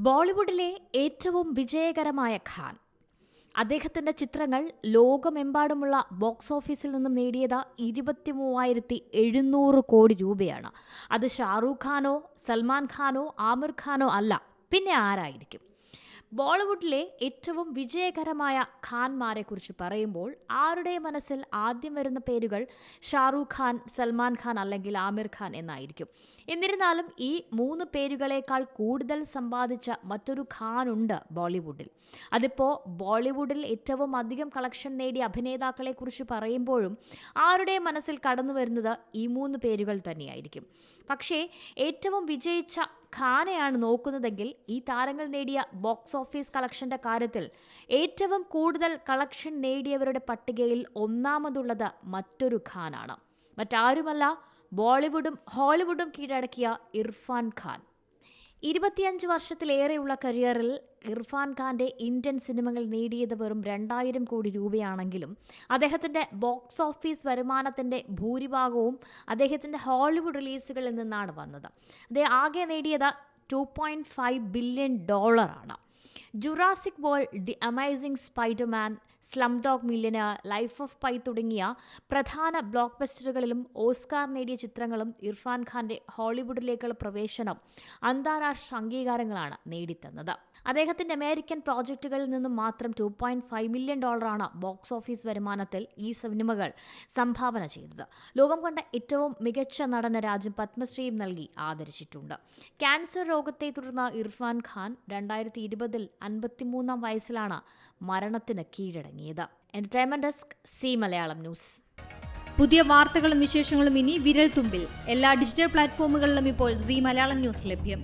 ബോളിവുഡിലെ ഏറ്റവും വിജയകരമായ ഖാൻ. അദ്ദേഹത്തിന്റെ ചിത്രങ്ങൾ ലോകമെമ്പാടുമുള്ള ബോക്സ് ഓഫീസിൽ നിന്നും നേടിയത് 23,700 കോടി രൂപയാണ്. അത് ഷാറൂഖ് ഖാനോ സൽമാൻ ഖാനോ ആമിർ ഖാനോ അല്ല, പിന്നെ ആരായിരിക്കും? ബോളിവുഡിലെ ഏറ്റവും വിജയകരമായ ഖാൻമാരെ കുറിച്ച് പറയുമ്പോൾ ആരുടെ മനസ്സിൽ ആദ്യം വരുന്ന പേരുകൾ ഷാറൂഖ് ഖാൻ, സൽമാൻ ഖാൻ അല്ലെങ്കിൽ ആമിർ ഖാൻ എന്നായിരിക്കും. എന്നിരുന്നാലും ഈ 3 പേരുകളേക്കാൾ കൂടുതൽ സമ്പാദിച്ച മറ്റൊരു ഖാൻ ഉണ്ട് ബോളിവുഡിൽ. അതിപ്പോൾ ബോളിവുഡിൽ ഏറ്റവും അധികം കളക്ഷൻ നേടിയ അഭിനേതാക്കളെ കുറിച്ച് പറയുമ്പോഴും ആരുടെ മനസ്സിൽ കടന്നു വരുന്നത് ഈ 3 പേരുകൾ തന്നെയായിരിക്കും. പക്ഷേ ഏറ്റവും വിജയിച്ച ഖാനെയാണ് നോക്കുന്നതെങ്കിൽ ഈ താരങ്ങൾ നേടിയ ബോക്സ് ഓഫീസ് കളക്ഷന്റെ കാര്യത്തിൽ ഏറ്റവും കൂടുതൽ കളക്ഷൻ നേടിയവരുടെ പട്ടികയിൽ ഒന്നാമതുള്ളത് മറ്റൊരു ഖാനാണ്. മറ്റാരുമല്ല, ബോളിവുഡും ഹോളിവുഡും കീഴടക്കിയ ഇർഫാൻ ഖാൻ. 25 വർഷത്തിലേറെയുള്ള കരിയറിൽ ഇർഫാൻ ഖാന്റെ ഇന്ത്യൻ സിനിമകൾ നേടിയത് വെറും 2000 കോടി രൂപയാണെങ്കിലും അദ്ദേഹത്തിന്റെ ബോക്സ് ഓഫീസ് വരുമാനത്തിന്റെ ഭൂരിഭാഗവും അദ്ദേഹത്തിന്റെ ഹോളിവുഡ് റിലീസുകളിൽ നിന്നാണ് വന്നത്. അദ്ദേഹം ആകെ നേടിയത് $2.5 ബില്യൺ ആണ്. Jurassic World, The Amazing Spiderman, Slumdog Millionaire, Life of Pi തുടങ്ങിയ പ്രധാന ബ്ലോക്ക് ബസ്റ്ററുകളിലും ഓസ്കാർ നേടിയ ചിത്രങ്ങളും ഇർഫാൻ ഖാന്റെ ഹോളിവുഡിലേക്കുള്ള പ്രവേശനം അന്താരാഷ്ട്ര അംഗീകാരങ്ങളാണ് നേടിത്തന്നത്. അദ്ദേഹത്തിന്റെ അമേരിക്കൻ പ്രോജക്റ്റുകളിൽ നിന്നും മാത്രം $2.5 മില്യൺ ബോക്സ് ഓഫീസ് വരുമാനത്തിൽ ഈ സിനിമകൾ സംഭാവന ചെയ്തത്. ലോകം കണ്ട ഏറ്റവും മികച്ച നടന് രാജ്യം പത്മശ്രീയും നൽകി ആദരിച്ചിട്ടുണ്ട്. ക്യാൻസർ രോഗത്തെ തുടർന്ന് ഇർഫാൻ ഖാൻ 2020 53-ാം വയസ്സിലാണ് മരണത്തിന് കീഴടങ്ങിയത്. Entertainment desk, C Malayalam news. പുതിയ വാർത്തകളും വിശേഷങ്ങളും ഇനി വിരൽ തുമ്പിൽ. എല്ലാ ഡിജിറ്റൽ പ്ലാറ്റ്ഫോമുകളിലും ഇപ്പോൾ സി മലയാളം ന്യൂസ് ലഭ്യം.